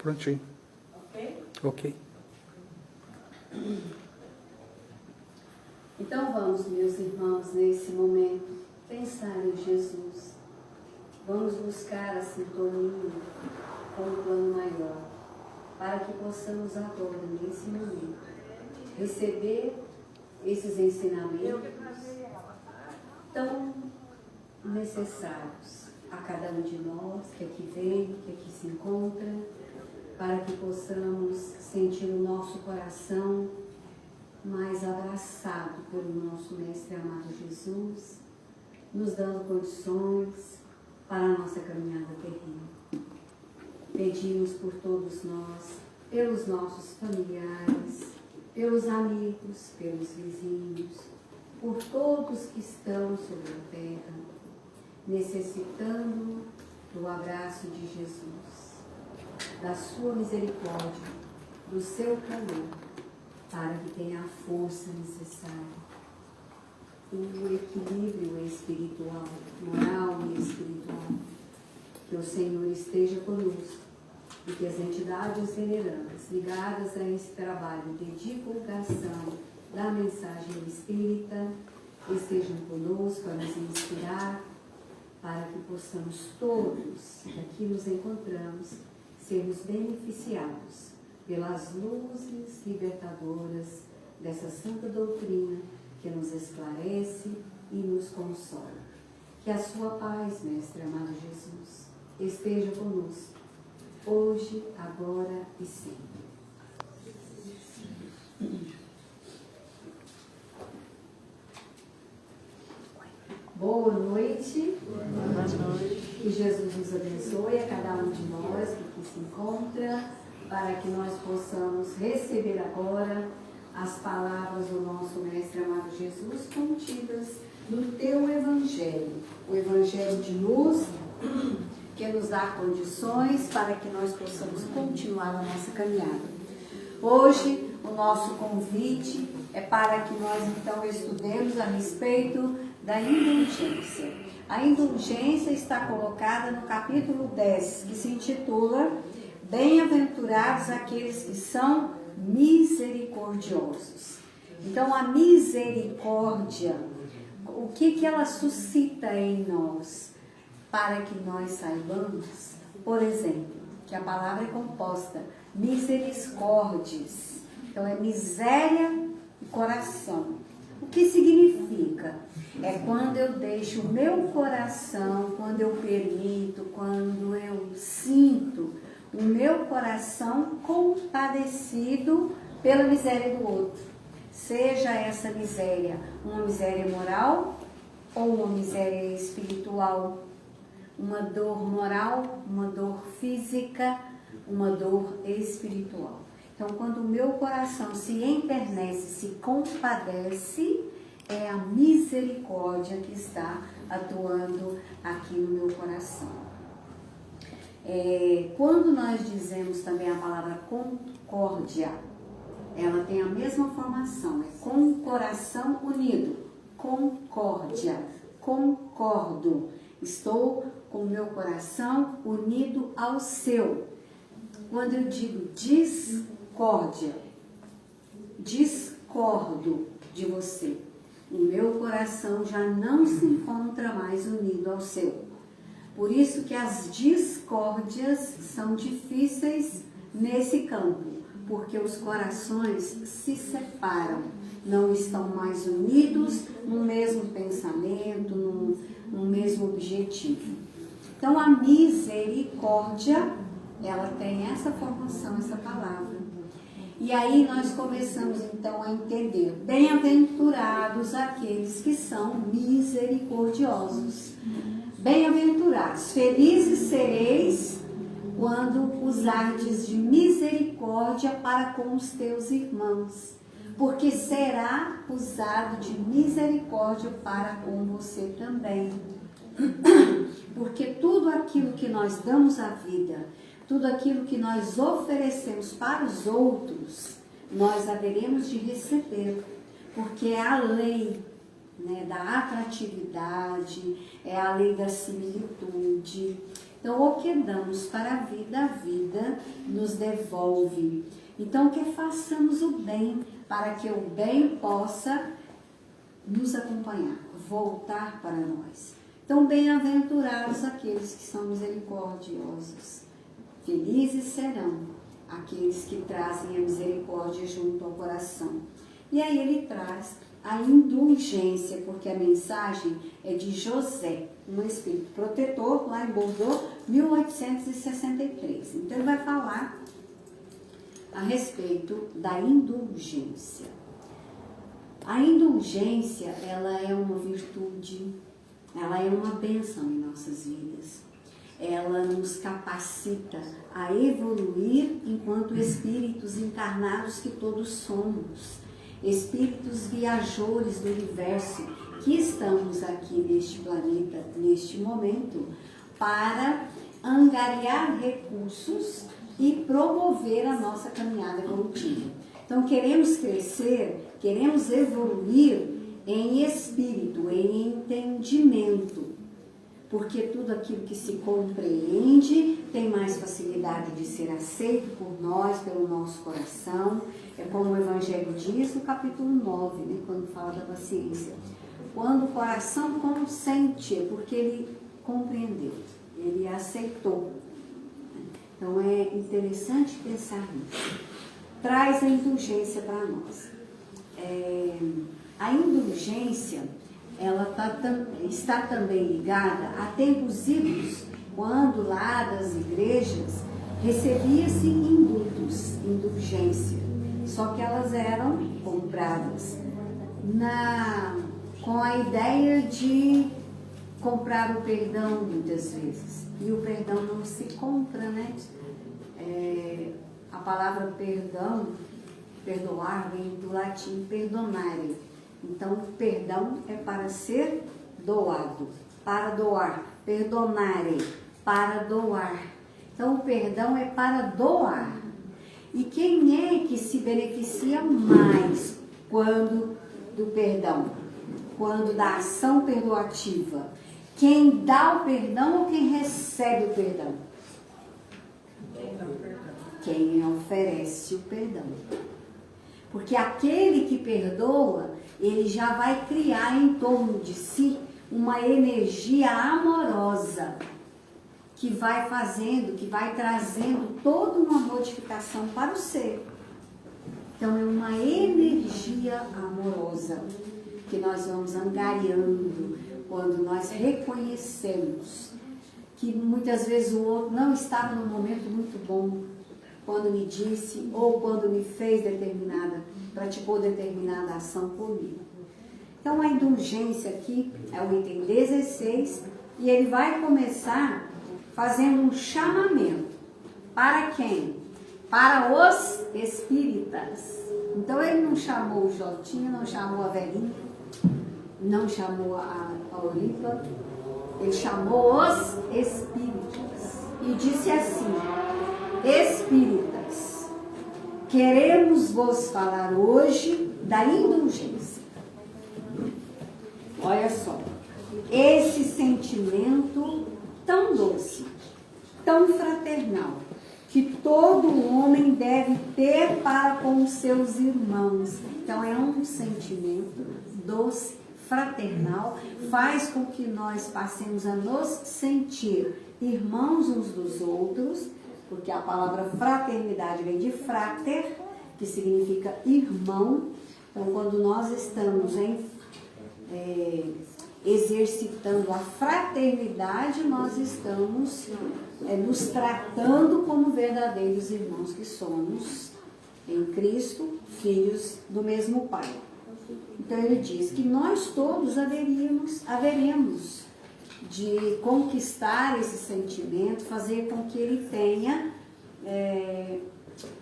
Prontinho. Ok? Ok. Então vamos, meus irmãos, nesse momento, pensar em Jesus. Vamos buscar a sintonia com o plano maior, para que possamos agora, nesse momento, receber esses ensinamentos tão necessários a cada um de nós que aqui veio, que aqui se encontra, para que possamos sentir o nosso coração mais abraçado pelo nosso Mestre amado Jesus, nos dando condições para a nossa caminhada terrena. Pedimos por todos nós, pelos nossos familiares, pelos amigos, pelos vizinhos, por todos que estão sobre a terra, necessitando do abraço de Jesus, da sua misericórdia, do seu calor, para que tenha a força necessária, o equilíbrio espiritual, moral e espiritual. Que o Senhor esteja conosco e que as entidades venerandas ligadas a esse trabalho de divulgação da mensagem espírita estejam conosco a nos inspirar, para que possamos todos, que aqui nos encontramos, sermos beneficiados pelas luzes libertadoras dessa santa doutrina que nos esclarece e nos consola. Que a sua paz, Mestre amado Jesus, esteja conosco, hoje, agora e sempre. Boa noite. Boa noite. Que Jesus nos abençoe a cada um de nós que aqui se encontra, para que nós possamos receber agora as palavras do nosso Mestre amado Jesus contidas no teu Evangelho, o Evangelho de luz, que nos dá condições para que nós possamos continuar a nossa caminhada. Hoje, o nosso convite é para que nós então estudemos a respeito da indulgência. A indulgência está colocada no capítulo 10, que se intitula Bem-aventurados aqueles que são misericordiosos. Então, a misericórdia, o que ela suscita em nós? Para que nós saibamos, por exemplo, que a palavra é composta misericórdias. Então, é miséria e coração. O que significa? É quando eu deixo o meu coração, quando eu permito, quando eu sinto o meu coração compadecido pela miséria do outro. Seja essa miséria uma miséria moral ou uma miséria espiritual, uma dor moral, uma dor física, uma dor espiritual. Então, quando o meu coração se enternece, se compadece, é a misericórdia que está atuando aqui no meu coração. Quando nós dizemos também a palavra concórdia, ela tem a mesma formação, é com coração unido, concórdia, concordo, estou com o meu coração unido ao seu. Quando eu digo discórdia, discordo de você, o meu coração já não se encontra mais unido ao seu. Por isso que as discórdias são difíceis nesse campo, porque os corações se separam, não estão mais unidos no mesmo pensamento, no mesmo objetivo. Então, a misericórdia, ela tem essa formação, essa palavra. E aí nós começamos então a entender, bem-aventurados aqueles que são misericordiosos. Bem-aventurados, felizes sereis quando usardes de misericórdia para com os teus irmãos, porque será usado de misericórdia para com você também. Porque tudo aquilo que nós damos à vida, tudo aquilo que nós oferecemos para os outros, nós haveremos de receber, porque é a lei, né, da atratividade, é a lei da similitude, Então, o que damos para a vida nos devolve. Então, que façamos o bem, para que o bem possa nos acompanhar, voltar para nós. Então, bem-aventurados aqueles que são misericordiosos. Felizes serão aqueles que trazem a misericórdia junto ao coração. E aí ele traz a indulgência, porque a mensagem é de José, um espírito protetor, lá em Bordeaux, 1863. Então ele vai falar a respeito da indulgência. A indulgência, ela é uma virtude, ela é uma bênção em nossas vidas. Ela nos capacita a evoluir enquanto espíritos encarnados que todos somos. Espíritos viajores do universo que estamos aqui neste planeta, neste momento, para angariar recursos e promover a nossa caminhada evolutiva. Então, queremos crescer, queremos evoluir em espírito, em entendimento, porque tudo aquilo que se compreende tem mais facilidade de ser aceito por nós, pelo nosso coração. É como o Evangelho diz no capítulo 9, né, quando fala da paciência. Quando o coração consente, é porque ele compreendeu, ele aceitou. Então é interessante pensar nisso. Traz a indulgência para nós. A indulgência, ela está também ligada a tempos idos, quando lá das igrejas recebia-se indultos, indulgência, só que elas eram compradas com a ideia de comprar o perdão muitas vezes, e o perdão não se compra, né? A palavra perdão, perdoar, vem do latim perdonare. Então, perdão é para ser doado, para doar. Perdonare, para doar. Então, o perdão é para doar. E quem é que se beneficia mais do perdão? Quando da ação perdoativa? Quem dá o perdão ou quem recebe o perdão? Quem oferece o perdão. Porque aquele que perdoa, ele já vai criar em torno de si uma energia amorosa que vai fazendo, que vai trazendo toda uma modificação para o ser. Então é uma energia amorosa que nós vamos angariando quando nós reconhecemos que muitas vezes o outro não estava num momento muito bom quando me disse ou quando me fez praticou determinada ação comigo. Então a indulgência aqui é o item 16 e ele vai começar fazendo um chamamento. Para quem? Para os espíritas. Então ele não chamou o Jotinho, não chamou a velhinha, não chamou a Oliva, ele chamou os espíritas e disse assim: espíritas, queremos vos falar hoje da indulgência. Olha só, esse sentimento tão doce, tão fraternal, que todo homem deve ter para com os seus irmãos. Então é um sentimento doce, fraternal, faz com que nós passemos a nos sentir irmãos uns dos outros, porque a palavra fraternidade vem de frater, que significa irmão. Então, quando nós estamos exercitando a fraternidade, nós estamos nos tratando como verdadeiros irmãos que somos em Cristo, filhos do mesmo Pai. Então ele diz que nós todos haveremos de conquistar esse sentimento, fazer com que ele tenha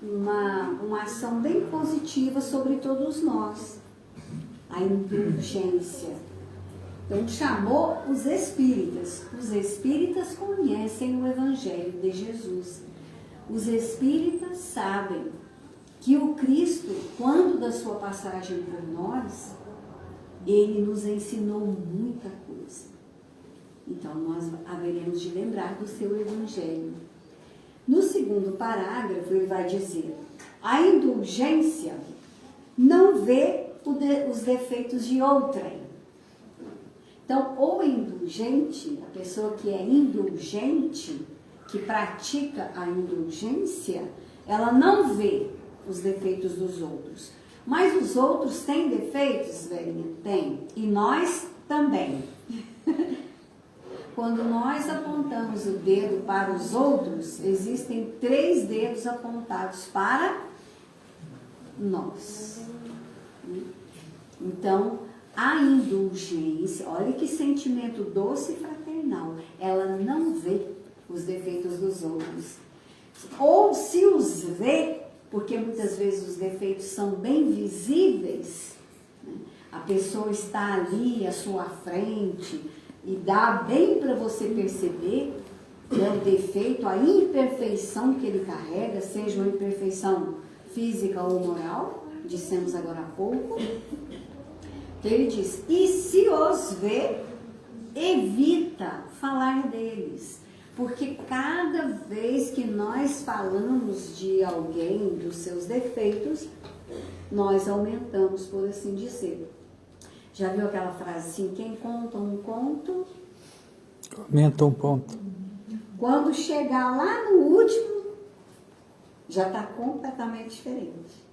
uma ação bem positiva sobre todos nós. A indulgência. Então chamou os espíritas. Os espíritas conhecem o Evangelho de Jesus. Os espíritas sabem que o Cristo, quando da sua passagem por nós, ele nos ensinou muita coisa. Então, nós haveremos de lembrar do seu evangelho. No segundo parágrafo, ele vai dizer: a indulgência não vê os defeitos de outrem. Então, o indulgente, a pessoa que é indulgente, que pratica a indulgência, ela não vê os defeitos dos outros. Mas os outros têm defeitos, velhinha? Tem. E nós também. Quando nós apontamos o dedo para os outros, existem 3 dedos apontados para nós. Então, a indulgência, olha que sentimento doce e fraternal, ela não vê os defeitos dos outros. Ou se os vê, porque muitas vezes os defeitos são bem visíveis, né? A pessoa está ali à sua frente e dá bem para você perceber, né, o defeito, a imperfeição que ele carrega, seja uma imperfeição física ou moral, dissemos agora há pouco. Então ele diz: e se os vê, evita falar deles. Porque cada vez que nós falamos de alguém, dos seus defeitos, nós aumentamos, por assim dizer. Já viu aquela frase assim: quem conta um conto aumenta um ponto. Quando chegar lá no último, já está completamente diferente.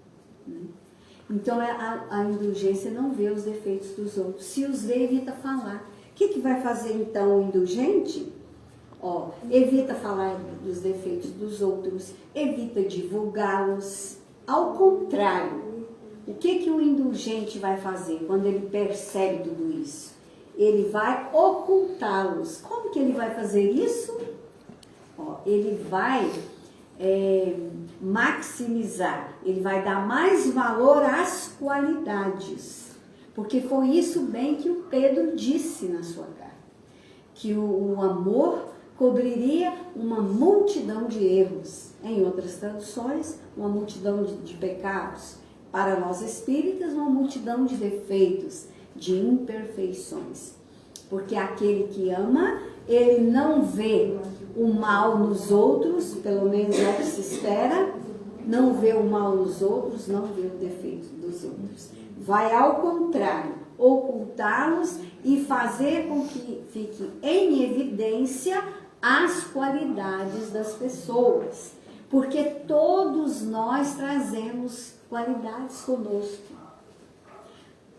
Então a indulgência não vê os defeitos dos outros. Se os vê, evita falar. O que vai fazer então o indulgente? Evita falar dos defeitos dos outros, evita divulgá-los. Ao contrário, o que o indulgente vai fazer quando ele percebe tudo isso? Ele vai ocultá-los. Como que ele vai fazer isso? Ele vai maximizar, ele vai dar mais valor às qualidades. Porque foi isso bem que o Pedro disse na sua carta, que o amor cobriria uma multidão de erros. Em outras traduções, uma multidão de pecados. Para nós espíritas, uma multidão de defeitos, de imperfeições. Porque aquele que ama, ele não vê o mal nos outros, pelo menos é o que se espera, não vê o mal nos outros, não vê o defeito dos outros. Vai, ao contrário, ocultá-los e fazer com que fique em evidência as qualidades das pessoas. Porque todos nós trazemos qualidades conosco.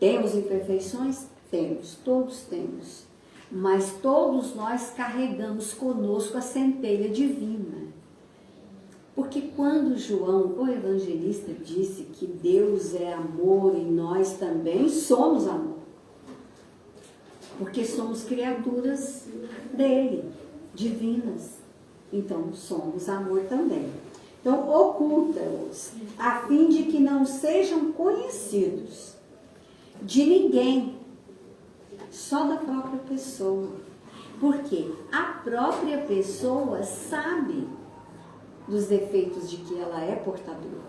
Temos imperfeições? Temos, todos temos. Mas todos nós carregamos conosco a centelha divina. Porque quando João, o evangelista, disse que Deus é amor e nós também somos amor. Porque somos criaturas dele, divinas. Então somos amor também. Então oculta-os, a fim de que não sejam conhecidos de ninguém, só da própria pessoa. Porque a própria pessoa sabe dos defeitos de que ela é portadora.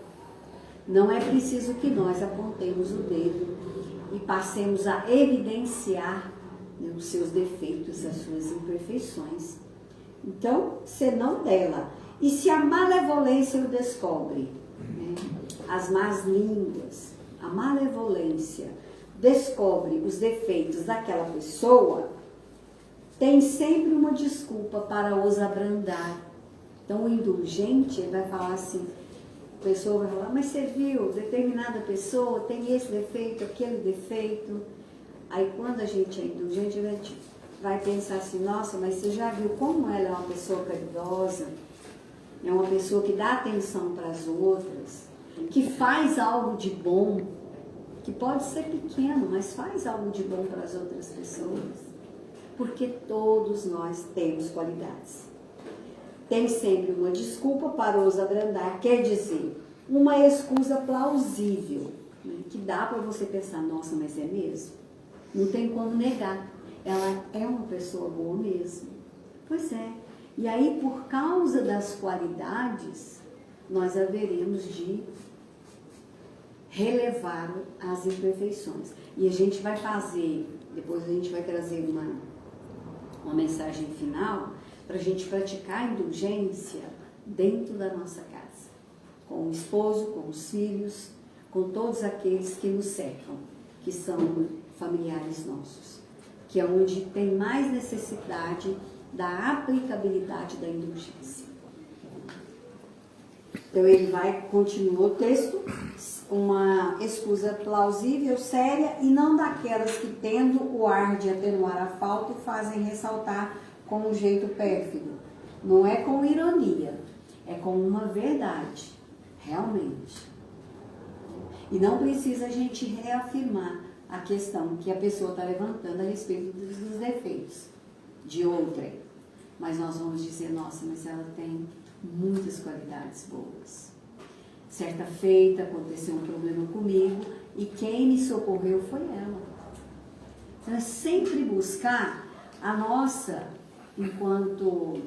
Não é preciso que nós apontemos o dedo e passemos a evidenciar, né, os seus defeitos, as suas imperfeições. Então, senão dela. E se a malevolência o descobre, né, as más línguas, a malevolência descobre os defeitos daquela pessoa, tem sempre uma desculpa para os abrandar. Então, o indulgente vai falar assim, a pessoa vai falar: mas você viu, determinada pessoa tem esse defeito, aquele defeito. Aí, quando a gente é indulgente, a gente vai pensar assim: nossa, mas você já viu como ela é uma pessoa caridosa? É uma pessoa que dá atenção para as outras, que faz algo de bom, que pode ser pequeno, mas faz algo de bom para as outras pessoas. Porque todos nós temos qualidades. Tem sempre uma desculpa para os abrandar, quer dizer, uma excusa plausível, né, que dá para você pensar: nossa, mas é mesmo? Não tem como negar, ela é uma pessoa boa mesmo. Pois é. E aí, por causa das qualidades, nós haveremos de relevar as imperfeições. E a gente vai fazer, depois a gente vai trazer uma mensagem final para a gente praticar a indulgência dentro da nossa casa, com o esposo, com os filhos, com todos aqueles que nos cercam, que são familiares nossos, que é onde tem mais necessidade da aplicabilidade da indulgência. Então ele continua o texto, uma escusa plausível, séria, e não daquelas que, tendo o ar de atenuar a falta, fazem ressaltar com um jeito pérfido. Não é com ironia, é com uma verdade, realmente. E não precisa a gente reafirmar a questão que a pessoa está levantando a respeito dos defeitos de outrem. Mas nós vamos dizer, nossa, mas ela tem muitas qualidades boas. Certa feita aconteceu um problema comigo e quem me socorreu foi ela. Então é sempre buscar a nossa, enquanto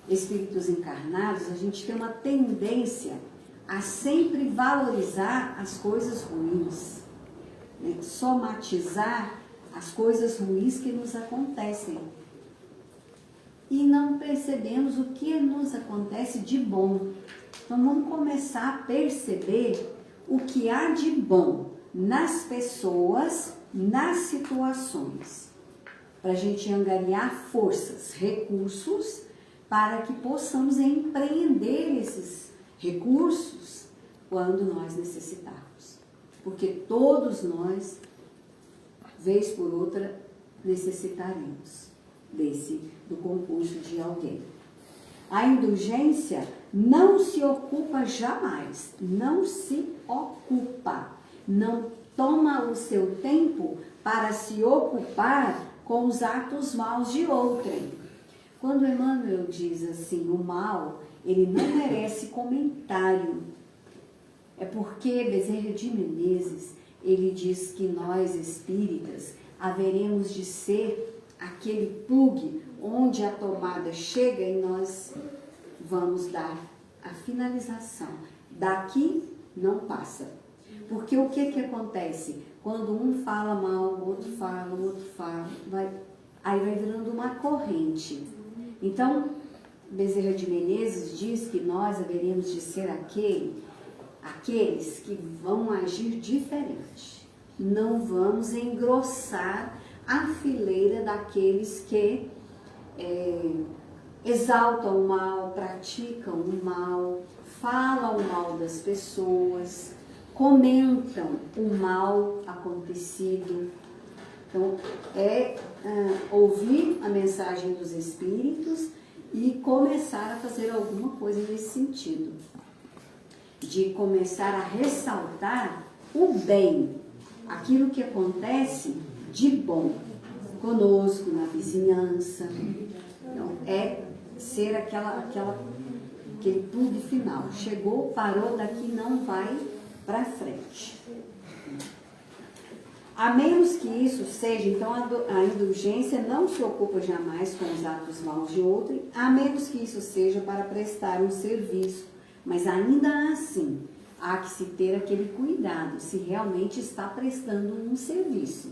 espíritos encarnados, a gente tem uma tendência a sempre valorizar as coisas ruins, né? Somatizar as coisas ruins que nos acontecem. E não percebemos o que nos acontece de bom. Então vamos começar a perceber o que há de bom nas pessoas, nas situações, para a gente angariar forças, recursos, para que possamos empreender esses recursos quando nós necessitarmos. Porque todos nós, vez por outra, necessitaremos do concurso de alguém. A indulgência não se ocupa jamais, não se ocupa, não toma o seu tempo para se ocupar com os atos maus de outrem. Quando Emmanuel diz assim, o mal, ele não merece comentário. É porque Bezerra de Menezes, ele diz que nós espíritas haveremos de ser aquele plug onde a tomada chega e nós vamos dar a finalização. Daqui não passa. Porque o que acontece? Quando um fala mal, o outro fala, aí vai virando uma corrente. Então, Bezerra de Menezes diz que nós haveremos de ser aqueles que vão agir diferente. Não vamos engrossar a fileira daqueles que exaltam o mal, praticam o mal, falam o mal das pessoas, comentam o mal acontecido. Então, ouvir a mensagem dos Espíritos e começar a fazer alguma coisa nesse sentido. De começar a ressaltar o bem, aquilo que acontece de bom conosco, na vizinhança. Então, ser aquele plug final. Chegou, parou, daqui não vai para frente. A menos que isso seja, então a indulgência não se ocupa jamais com os atos maus de outrem, a menos que isso seja para prestar um serviço. Mas ainda assim, há que se ter aquele cuidado, se realmente está prestando um serviço.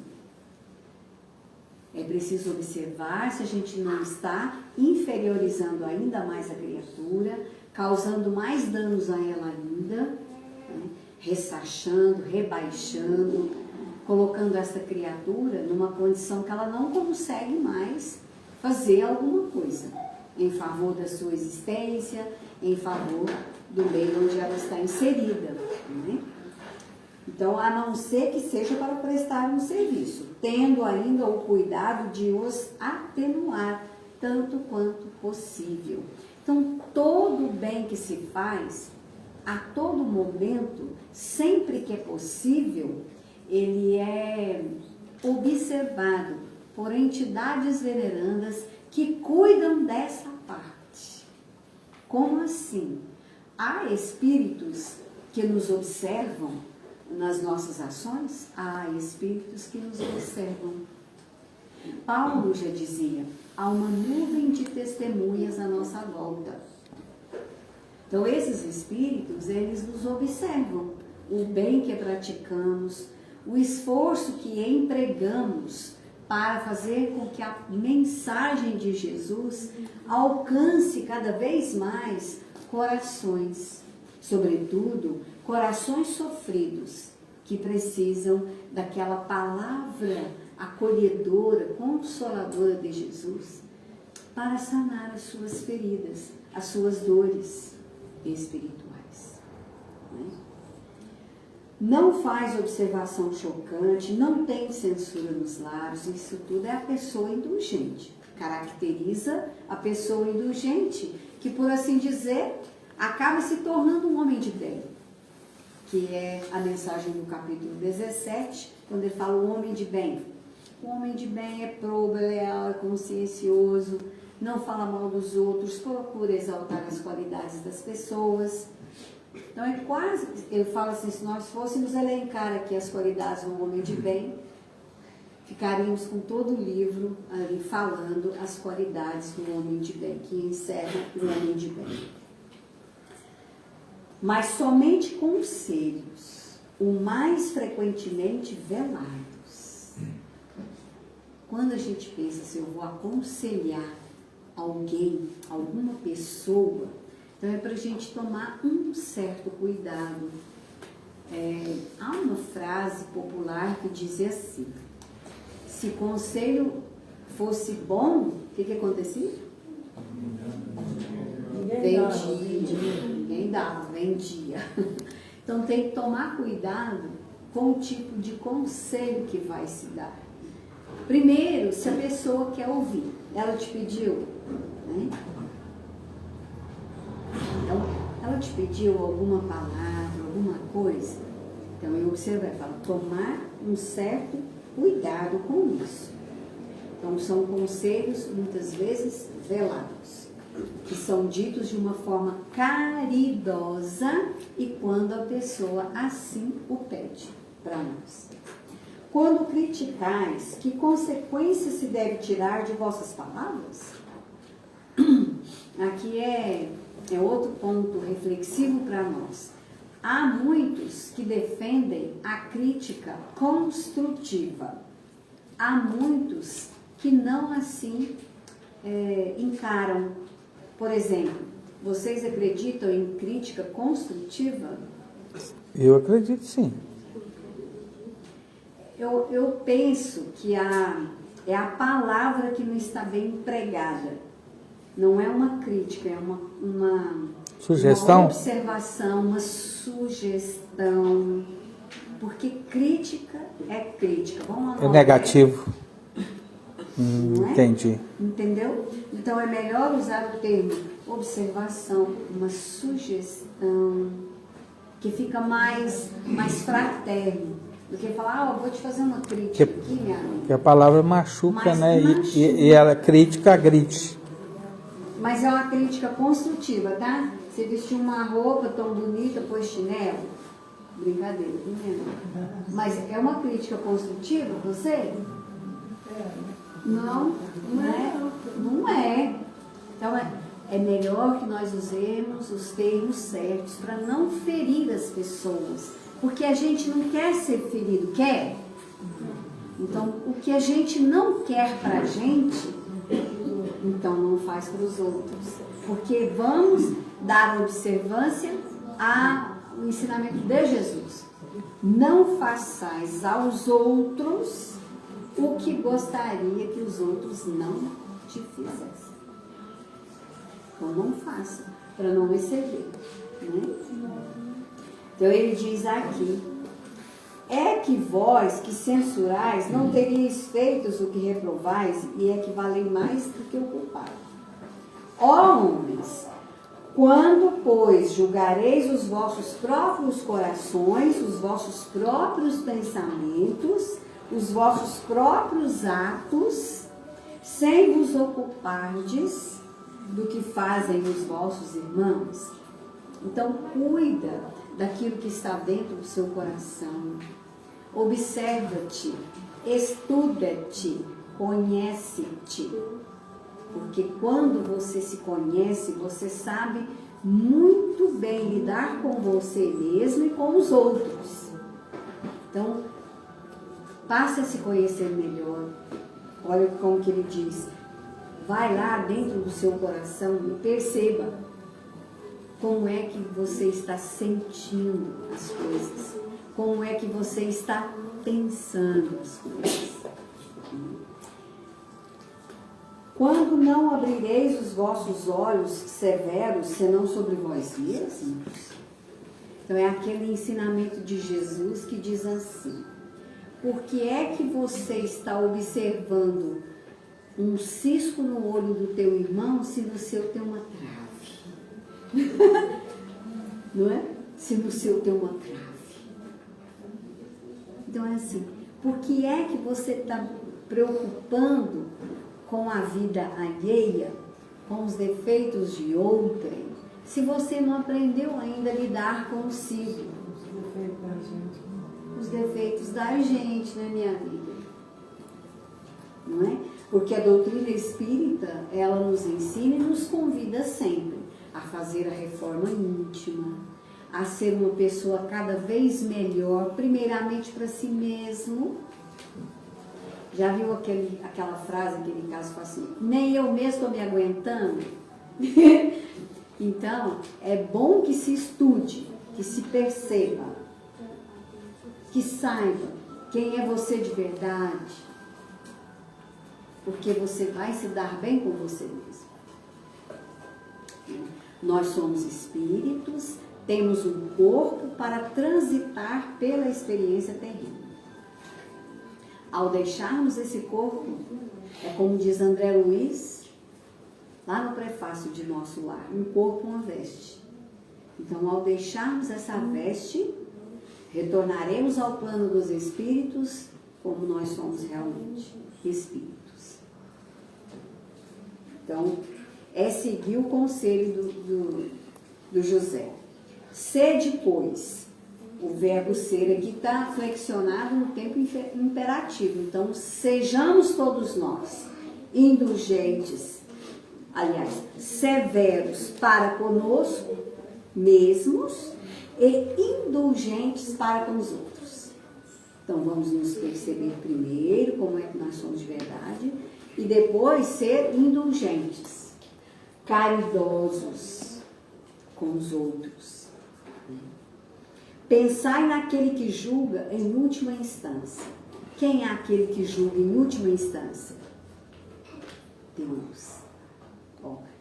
É preciso observar se a gente não está inferiorizando ainda mais a criatura, causando mais danos a ela ainda, né? Ressachando, rebaixando, colocando essa criatura numa condição que ela não consegue mais fazer alguma coisa em favor da sua existência, em favor do meio onde ela está inserida, né? Então, a não ser que seja para prestar um serviço, tendo ainda o cuidado de os atenuar, tanto quanto possível. Então, todo o bem que se faz, a todo momento, sempre que é possível, ele é observado por entidades venerandas que cuidam dessa parte. Como assim? Há espíritos que nos observam nas nossas ações? Há espíritos que nos observam. Paulo já dizia, há uma nuvem de testemunhas à nossa volta. Então, esses espíritos, eles nos observam o bem que praticamos, o esforço que empregamos para fazer com que a mensagem de Jesus alcance cada vez mais corações, sobretudo corações sofridos, que precisam daquela palavra acolhedora, consoladora de Jesus, para sanar as suas feridas, as suas dores espirituais. Não faz observação chocante, não tem censura nos lábios, isso tudo é a pessoa indulgente. Caracteriza a pessoa indulgente, que, por assim dizer, acaba se tornando um homem de bem, que é a mensagem do capítulo 17, quando ele fala o homem de bem. O homem de bem é probo, é leal, é consciencioso, não fala mal dos outros, procura exaltar as qualidades das pessoas. Então é quase, eu falo assim, se nós fôssemos elencar aqui as qualidades do homem de bem, ficaríamos com todo o livro ali falando as qualidades do homem de bem, que encerra o homem de bem. Mas somente conselhos, o mais frequentemente velados. Quando a gente pensa se eu vou aconselhar alguém, alguma pessoa, então é para a gente tomar um certo cuidado. Há uma frase popular que diz assim: se conselho fosse bom, o que acontecia? Ninguém dava, vendia. Então tem que tomar cuidado com o tipo de conselho que vai se dar. Primeiro, se a pessoa quer ouvir, ela te pediu, né? Então, ela te pediu alguma palavra, alguma coisa. Então eu observo, falo, tomar um certo cuidado com isso. Então são conselhos muitas vezes velados, que são ditos de uma forma caridosa e quando a pessoa assim o pede para nós. Quando criticais, que consequências se deve tirar de vossas palavras? Aqui é outro ponto reflexivo para nós. Há muitos que defendem a crítica construtiva. Há muitos que não assim encaram. Por exemplo, vocês acreditam em crítica construtiva? Eu acredito, sim. Eu penso que é a palavra que não está bem empregada. Não é uma crítica, é uma sugestão? Uma observação, uma sugestão. Porque crítica é crítica. Vamos lá. É negativo. Não é? Entendi. Entendeu? Então é melhor usar o termo observação, uma sugestão, que fica mais fraterno do que falar, eu vou te fazer uma crítica aqui, minha amiga. Que a palavra machuca, Mas né? machuca. E ela crítica, grite. Mas é uma crítica construtiva, tá? Você vestiu uma roupa tão bonita, pôs chinelo. Brincadeira, entendeu? Mas é uma crítica construtiva, você? Não, não é. Então é melhor que nós usemos os termos certos para não ferir as pessoas. Porque a gente não quer ser ferido, quer? Então, o que a gente não quer para a gente, então não faz para os outros. Porque vamos dar observância ao ensinamento de Jesus. Não façais aos outros o que gostaria que os outros não te fizessem. Então não faça, para não receber. Né? Então ele diz aqui: é que vós que censurais não teríeis feito o que reprovais e é que valei mais do que o culpado. Ó homens, quando, pois, julgareis os vossos próprios corações, os vossos próprios pensamentos, os vossos próprios atos, sem vos ocupardes do que fazem os vossos irmãos. Então, cuida daquilo que está dentro do seu coração. Observa-te, estuda-te, conhece-te. Porque quando você se conhece, você sabe muito bem lidar com você mesmo e com os outros. Então, passe a se conhecer melhor. Olha como que ele diz. Vai lá dentro do seu coração e perceba como é que você está sentindo as coisas. Como é que você está pensando as coisas. Quando não abrireis os vossos olhos severos, senão sobre vós mesmos. Então é aquele ensinamento de Jesus que diz assim: por que é que você está observando um cisco no olho do teu irmão se no seu tem uma trave? Não é? Se no seu tem uma trave. Então é assim, por que é que você está preocupando com a vida alheia, com os defeitos de outrem, se você não aprendeu ainda a lidar consigo? Os defeitos da gente, né, minha amiga? Não é? Porque a doutrina espírita, ela nos ensina e nos convida sempre a fazer a reforma íntima, a ser uma pessoa cada vez melhor, primeiramente para si mesmo. Já viu aquela frase, aquele caso, fala assim, nem eu mesmo estou me aguentando? Então, é bom que se estude, que se perceba, que saiba quem é você de verdade, porque você vai se dar bem com você mesmo. Nós somos espíritos, temos um corpo para transitar pela experiência terrena. Ao deixarmos esse corpo, é como diz André Luiz, lá no prefácio de Nosso Lar, um corpo, uma veste. Então, ao deixarmos essa veste, retornaremos ao plano dos espíritos como nós somos realmente, espíritos. Então, é seguir o conselho do José. Sede, pois, o verbo ser aqui está flexionado no tempo imperativo. Então, sejamos todos nós indulgentes, aliás, severos para conosco mesmos e indulgentes para com os outros. Então, vamos nos perceber primeiro como é que nós somos de verdade e depois ser indulgentes, caridosos com os outros. Pensai naquele que julga em última instância. Quem é aquele que julga em última instância? Deus.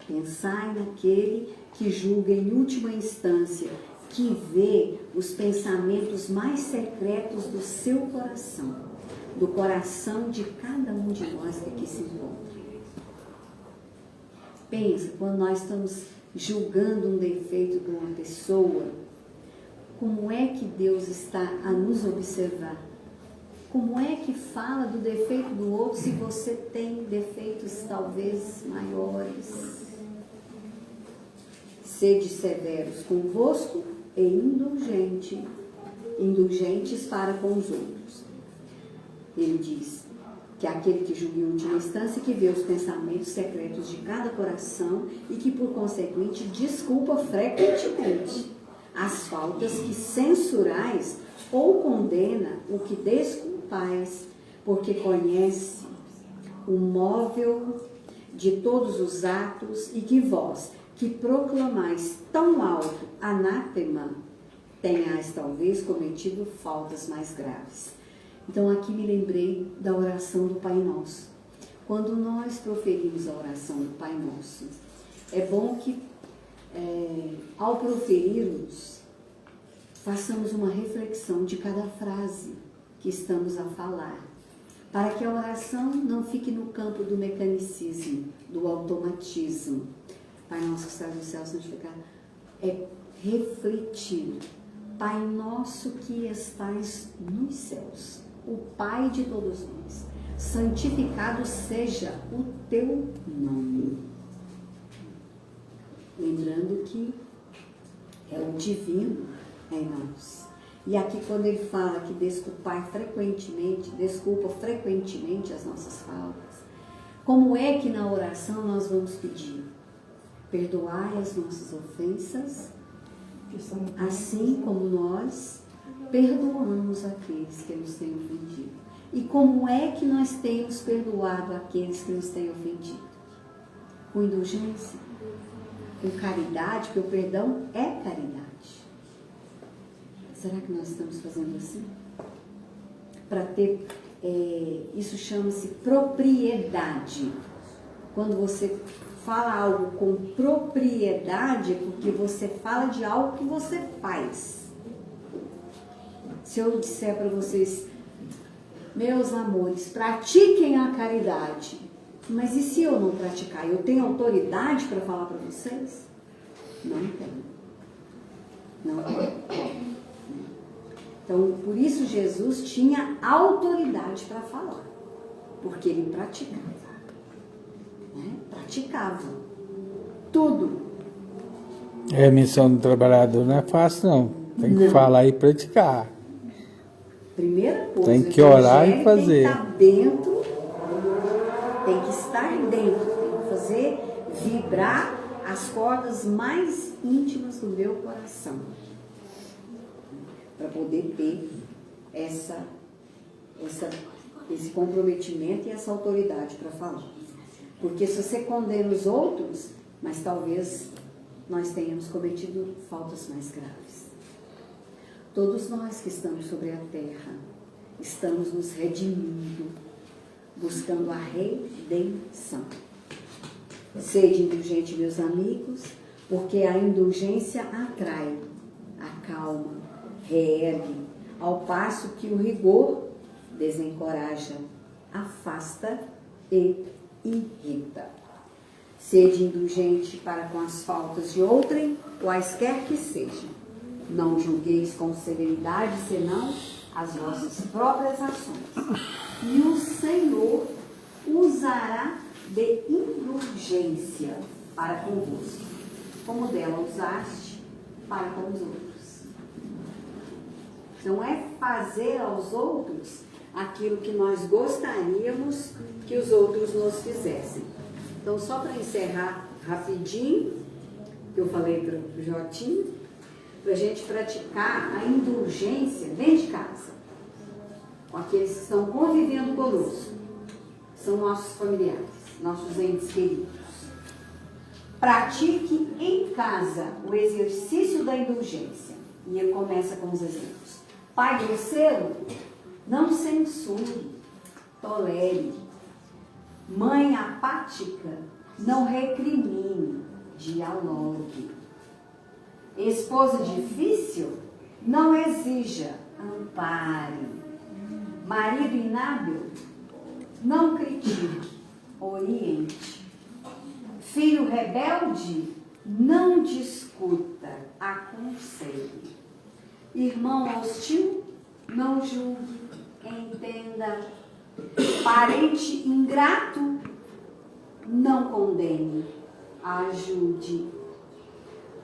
Pensai naquele que julga em última instância, que vê os pensamentos mais secretos do seu coração, do coração de cada um de nós que aqui se encontra. Pensa, quando nós estamos julgando um defeito de uma pessoa, como é que Deus está a nos observar? Como é que fala do defeito do outro se você tem defeitos talvez maiores? Sede severos convosco e indulgentes para com os outros. Ele diz que é aquele que julga em última instância, que vê os pensamentos secretos de cada coração e que, por consequente, desculpa frequentemente as faltas que censurais ou condena o que desculpais, porque conhece o móvel de todos os atos e que vós, que proclamais tão alto anátema, tenhais talvez cometido faltas mais graves. Então aqui me lembrei da oração do Pai Nosso. Quando nós proferimos a oração do Pai Nosso, é bom que ao proferirmos, façamos uma reflexão de cada frase que estamos a falar, para que a oração não fique no campo do mecanicismo, do automatismo. Pai nosso que estás no céu, santificado, é refletir. Pai nosso que estais nos céus, o Pai de todos nós, santificado seja o teu nome. Lembrando que é o divino em nós. E aqui quando ele fala que desculpa frequentemente as nossas faltas, como é que na oração nós vamos pedir? Perdoai as nossas ofensas, assim como nós perdoamos aqueles que nos têm ofendido. E como é que nós temos perdoado aqueles que nos têm ofendido? Com indulgência? Com caridade? Porque o perdão é caridade. Será que nós estamos fazendo assim? Para ter, isso chama-se propriedade. Quando você fala algo com propriedade, é porque você fala de algo que você faz. Se eu disser para vocês, meus amores, pratiquem a caridade, mas e se eu não praticar? Eu tenho autoridade para falar para vocês? Não tenho. Não tenho. Então, por isso Jesus tinha autoridade para falar, porque ele praticava. Né? Praticava tudo. A missão do trabalhador não é fácil, não. Tem que falar e praticar. Primeira coisa, tem que orar e fazer. Tem que estar dentro, tem que estar dentro, tem que fazer vibrar as cordas mais íntimas do meu coração. Para poder ter esse comprometimento e essa autoridade para falar. Porque se você condena os outros, mas talvez nós tenhamos cometido faltas mais graves. Todos nós que estamos sobre a terra, estamos nos redimindo, buscando a redenção. Sede indulgente, meus amigos, porque a indulgência atrai, acalma, reergue, ao passo que o rigor desencoraja, afasta e irrita. Sede indulgente para com as faltas de outrem, quaisquer que sejam. Não julgueis com severidade, senão as vossas próprias ações. E o Senhor usará de indulgência para convosco, como dela usaste para com os outros. Não é fazer aos outros aquilo que nós gostaríamos que os outros nos fizessem. Então, só para encerrar rapidinho, que eu falei para o Jotinho, para a gente praticar a indulgência dentro de casa, com aqueles que estão convivendo conosco, são nossos familiares, nossos entes queridos. Pratique em casa o exercício da indulgência. E ele começa com os exemplos. Pai grosseiro, não censure, tolere. Mãe apática, não recrimine, dialogue. Esposa difícil, não exija, ampare. Marido inábil, não critique, oriente. Filho rebelde, não discuta, aconselhe. Irmão hostil, não julgue, entenda. Parente ingrato, não condene, ajude.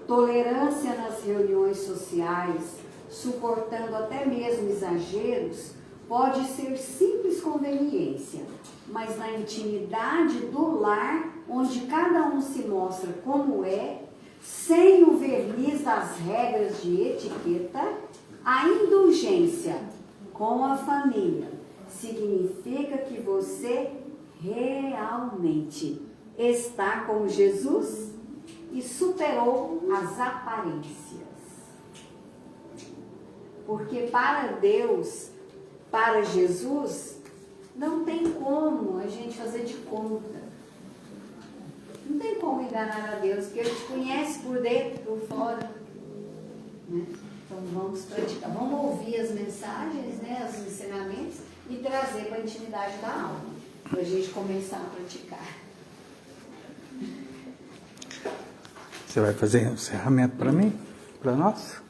Tolerância nas reuniões sociais, suportando até mesmo exageros, pode ser simples conveniência, mas na intimidade do lar, onde cada um se mostra como é, sem o verniz das regras de etiqueta, a indulgência com a família significa que você realmente está com Jesus e superou as aparências. Porque para Deus, para Jesus, não tem como a gente fazer de conta. Não tem como enganar a Deus, porque Ele te conhece por dentro, por fora. Né? Então vamos praticar, vamos ouvir as mensagens, né, os ensinamentos e trazer para a intimidade da alma, para a gente começar a praticar. Você vai fazer um encerramento para mim? Para nós?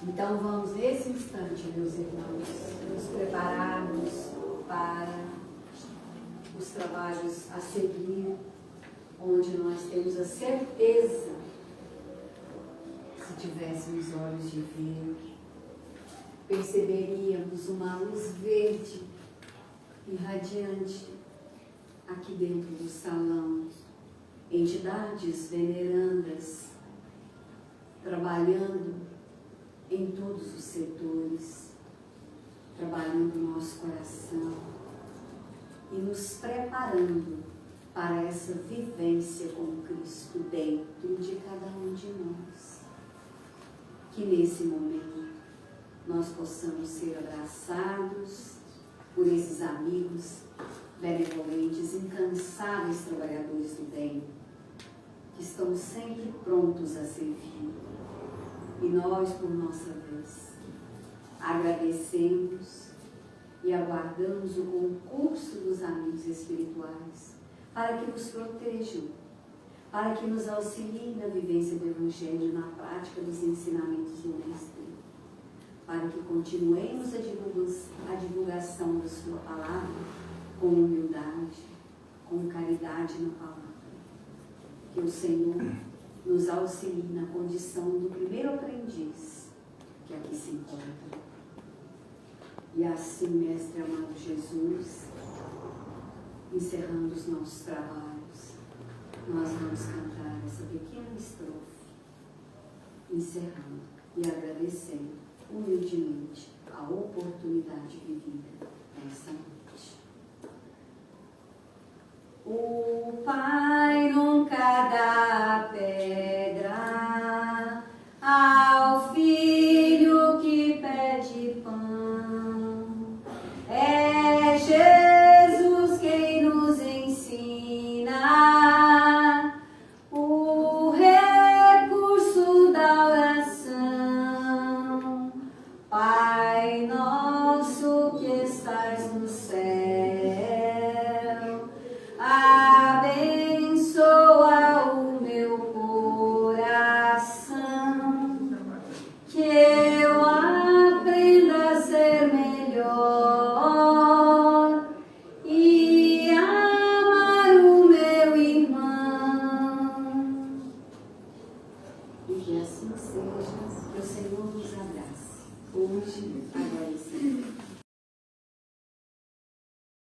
Então vamos nesse instante, meus irmãos, nos prepararmos para os trabalhos a seguir, onde nós temos a certeza, se tivéssemos olhos de ver, perceberíamos uma luz verde, irradiante, aqui dentro do salão, entidades venerandas, trabalhando em todos os setores, trabalhando o nosso coração e nos preparando para essa vivência com Cristo dentro de cada um de nós. Que nesse momento nós possamos ser abraçados por esses amigos benevolentes, incansáveis trabalhadores do bem, que estão sempre prontos a servir. E nós, por nossa vez, agradecemos e aguardamos o concurso dos amigos espirituais para que nos protejam, para que nos auxiliem na vivência do Evangelho, na prática dos ensinamentos do Mestre, para que continuemos a divulgação da sua palavra com humildade, com caridade na palavra. Que o Senhor nos auxilie na condição do primeiro aprendiz que aqui se encontra. E assim, Mestre amado Jesus, encerrando os nossos trabalhos, nós vamos cantar essa pequena estrofe, encerrando e agradecendo humildemente a oportunidade vivida nessa noite. O Pai nunca dá pedra ao filho que pede pão. É Jesus quem nos ensina o recurso da oração. Pai nosso que estás no céu, abençoa o meu coração, que eu aprenda a ser melhor e amar o meu irmão. E que assim seja, que o Senhor nos abrace hoje,